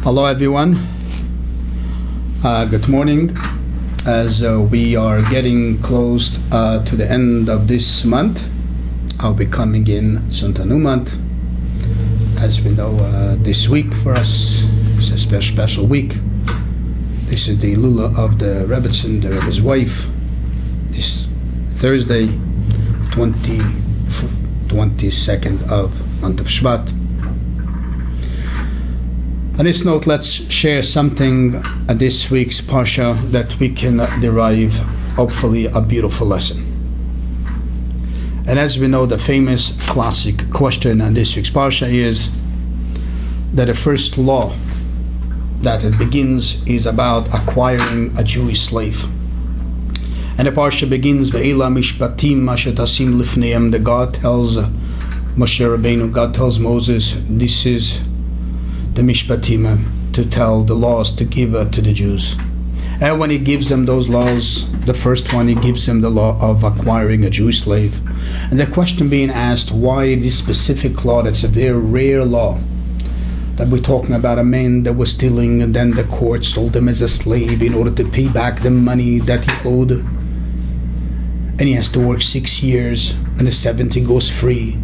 Hello everyone, good morning. As we are getting close to the end of this month, I'll be coming in soon to a new month. As we know, this week for us is a special week. This is the Lula of the Rebbetzin, the Rebbe's wife. This Thursday, 22nd of month of Chabad. On this note, let's share something at this week's Parsha that we can derive, hopefully, a beautiful lesson. And as we know, the famous classic question on this week's Parsha is that the first law that it begins is about acquiring a Jewish slave. And the Parsha begins, Ve'ela Mishpatim Asher Tasim Lifneim, that God tells Moshe Rabbeinu, God tells Moses, this is the Mishpatim, to tell the laws to give to the Jews. And when he gives them those laws, the first one, he gives them the law of acquiring a Jewish slave. And the question being asked, why this specific law that's a very rare law? That we're talking about a man that was stealing, and then the court sold him as a slave in order to pay back the money that he owed. And he has to work 6 years, and the 7th he goes free.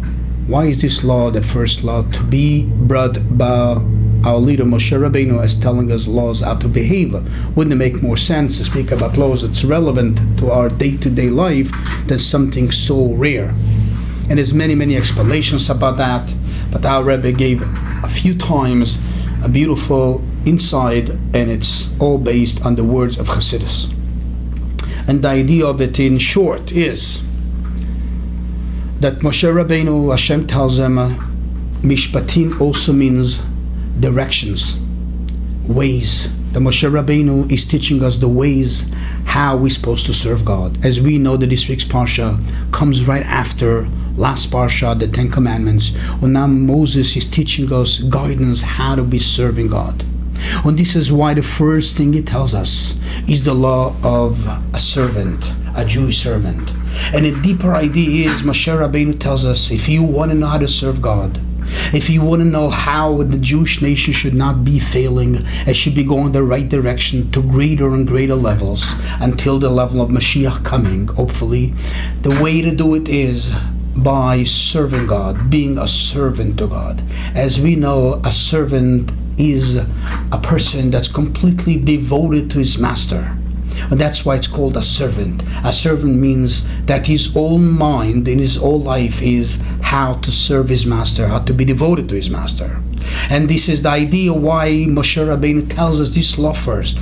Why is this law, the first law, to be brought by our leader Moshe Rabbeinu as telling us laws how to behave? Wouldn't it make more sense to speak about laws that's relevant to our day-to-day life than something so rare? And there's many explanations about that, but our Rebbe gave a few times a beautiful insight, and it's all based on the words of Chassidus. And the idea of it in short is that Moshe Rabbeinu, Hashem tells him, Mishpatim also means directions, ways. The Moshe Rabbeinu is teaching us the ways how we're supposed to serve God. As we know that this week's Parsha comes right after last Parsha, the 10 Commandments, when now Moses is teaching us guidance how to be serving God. And this is why the first thing he tells us is the law of a servant, a Jewish servant. And a deeper idea is, Moshe Rabbeinu tells us, if you want to know how to serve God, if you want to know how the Jewish nation should not be failing, it should be going the right direction to greater and greater levels until the level of Mashiach coming, hopefully, the way to do it is by serving God, being a servant to God. As we know, a servant is a person that's completely devoted to his master. And that's why it's called a servant. A servant means that his whole mind in his whole life is how to serve his master, how to be devoted to his master. And this is the idea why Moshe Rabbeinu tells us this law first.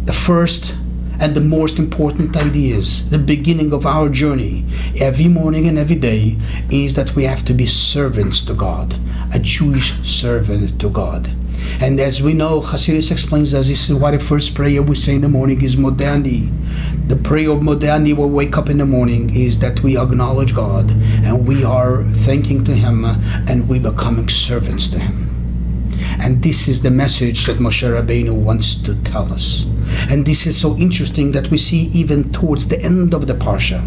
The first and the most important ideas, the beginning of our journey, every morning and every day, is that we have to be servants to God, a Jewish servant to God. And as we know, Chassidus explains us, this is why the first prayer we say in the morning is Modani. The prayer of Modani, when we wake up in the morning, is that we acknowledge God and we are thanking to Him and we becoming servants to Him. And this is the message that Moshe Rabbeinu wants to tell us. And this is so interesting that we see even towards the end of the Parsha.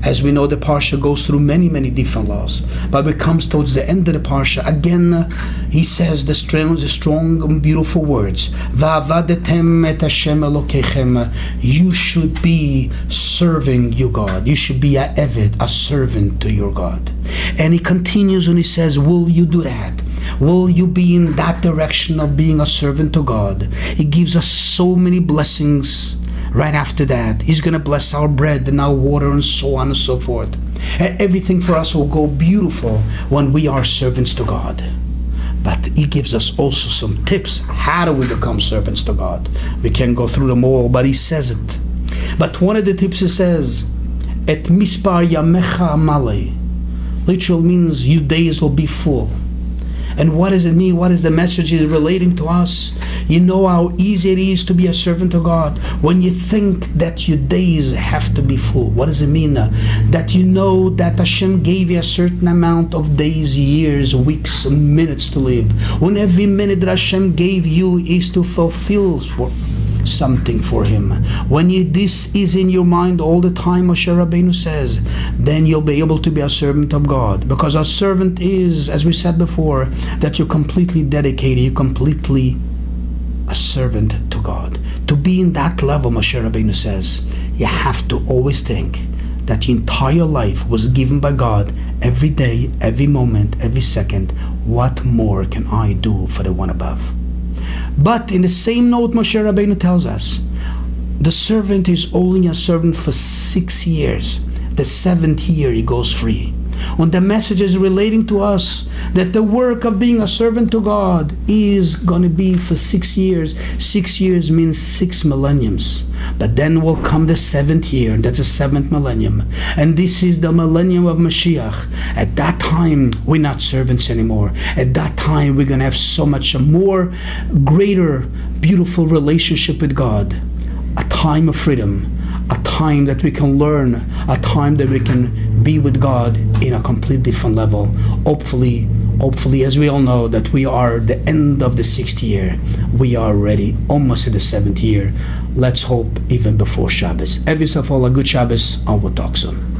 As we know, the Parsha goes through many different laws. But when it comes towards the end of the Parsha, again, he says the strong and beautiful words. Va'avadetem et Hashem Elokechem. You should be serving your God. You should be a eved, a servant to your God. And he continues and he says, will you do that? Will you be in that direction of being a servant to God? He gives us so many blessings. Right after that, He's going to bless our bread and our water and so on and so forth. And everything for us will go beautiful when we are servants to God. But He gives us also some tips. How do we become servants to God? We can't go through them all, but He says it. But one of the tips He says, Et mispar yamecha amale. Literal means your days will be full. And what does it mean? What is the message is relating to us? You know how easy it is to be a servant of God when you think that your days have to be full. What does it mean? That you know that Hashem gave you a certain amount of days, years, weeks, minutes to live. When every minute that Hashem gave you is to fulfill for something for Him. When this is in your mind all the time, Moshe Rabbeinu says, then you'll be able to be a servant of God. Because a servant is, as we said before, that you're completely dedicated, you're completely a servant to God. To be in that level, Moshe Rabbeinu says, you have to always think that your entire life was given by God every day, every moment, every second. What more can I do for the one above? But in the same note, Moshe Rabbeinu tells us, the servant is only a servant for 6 years. The 7th year he goes free. And the message is relating to us that the work of being a servant to God is going to be for 6 years. 6 years means 6 millenniums. But then will come the 7th year, and that's the 7th millennium. And this is the millennium of Mashiach. At that time, we're not servants anymore. At that time, we're going to have so much more greater, beautiful relationship with God. A time of freedom, a time that we can learn, a time that we can be with God in a complete different level. Hopefully, as we all know, that we are at the end of the 6th year. We are already almost at the 7th year. Let's hope even before Shabbos. Have yourself all a good Shabbos, and we'll talk soon.